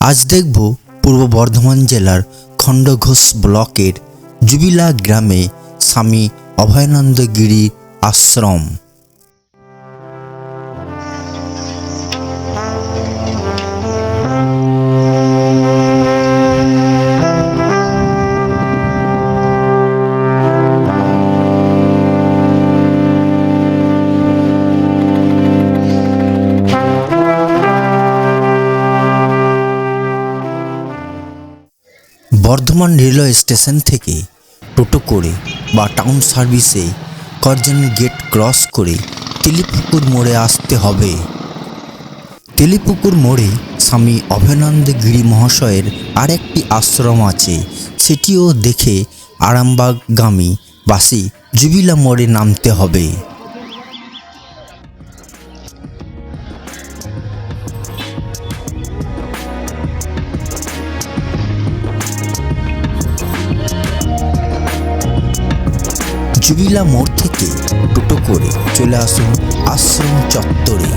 আজ দেখব পূর্ব বর্ধমান জেলার খণ্ডঘোষ ব্লকের জুবিলা গ্রামে স্বামী অভয়ানন্দ গিরি আশ্রম। বর্ধমান রেলওয়ে স্টেশন থেকে টোটো করে বা টাউন সার্ভিসে করজন গেট ক্রস করে তেলিপুকুর মোড়ে আসতে হবে। তেলিপুকুর মোড়ে স্বামী অভয়ানন্দ গিরি মহাশয়ের আরেকটি আশ্রম আছে, সেটিও দেখে আরামবাগগামী বাসে জুবিলা মোড়ে নামতে হবে। জুবিলা মোড় থেকে টোটো করে চলে আসুন আশ্রম চত্বরে।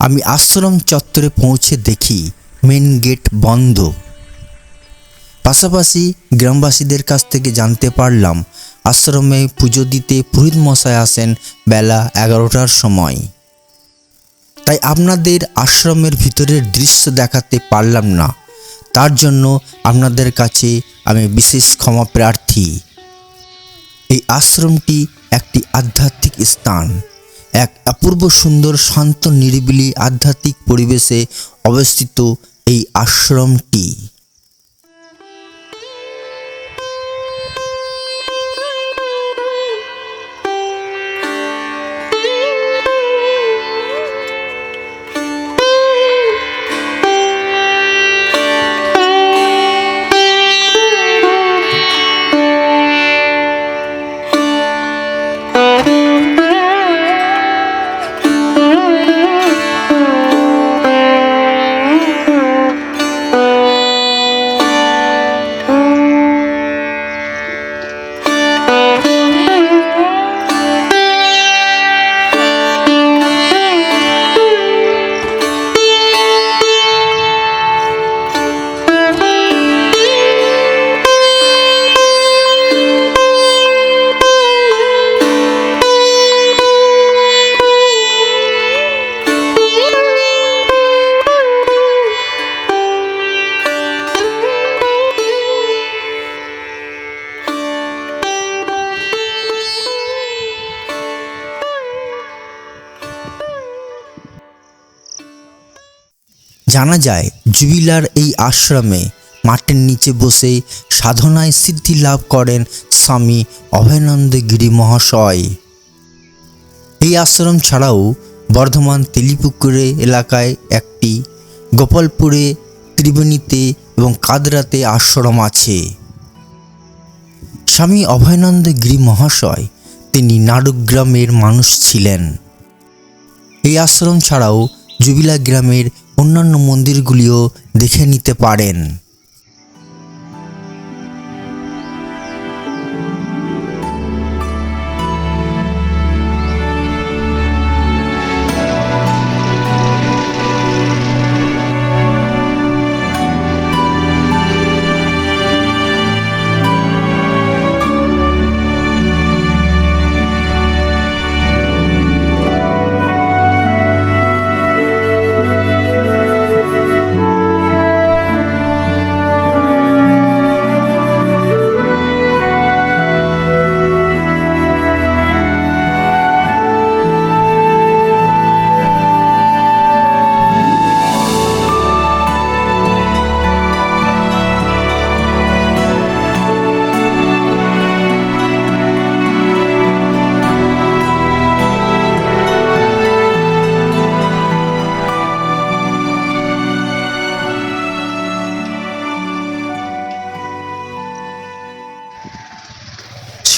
আমি আশ্রম চত্বরে পৌঁছে দেখি মেন গেট বন্ধ। পাশাপাশি গ্রামবাসীদের কাছ থেকে জানতে পারলাম আশ্রমে পুজো দিতে পুরোহিত মশাই আসেন বেলা 11টার সময়। তাই আপনাদের আশ্রমের ভিতরের দৃশ্য দেখাতে পারলাম না, তার জন্য আপনাদের কাছে আমি বিশেষ ক্ষমা প্রার্থী। এই আশ্রমটি একটি আধ্যাত্মিক স্থান, এক অপূর্ব সুন্দর শান্ত নিরিবিলি আধ্যাত্মিক পরিবেশে অবস্থিত এই আশ্রমটি। জানা যায় জুবিলার এই আশ্রমে মাটির নিচে বসে সাধনায় সিদ্ধি লাভ করেন স্বামী অভয়ানন্দ গিরি মহাশয়। এই আশ্রম ছাড়াও বর্ধমান তেলিপুকুরে এলাকায় একটি, গোপালপুরে, ত্রিবেণীতে এবং কাদরাতে আশ্রম আছে। স্বামী অভয়ানন্দ গিরি মহাশয় তিনি নাডুগ্রামের মানুষ ছিলেন। এই আশ্রম ছাড়াও জুবিলা গ্রামের অন্যান্য মন্দিরগুলিও দেখে নিতে পারেন।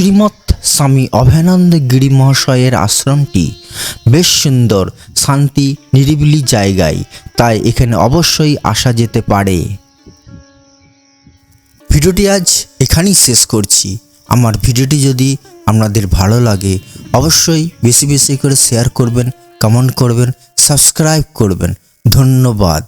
শ্রীমৎ স্বামী অভয়ানন্দ গিরি মহাশয়ের আশ্রমটি বেশ সুন্দর, শান্তি নিরিবিলি জায়গায়, তাই এখানে অবশ্যই আসা যেতে পারে। ভিডিওটি আজ এখানেই শেষ করছি। আমার ভিডিওটি যদি আপনাদের ভালো লাগে অবশ্যই বেশি বেশি করে শেয়ার করবেন, কমেন্ট করবেন, সাবস্ক্রাইব করবেন। ধন্যবাদ।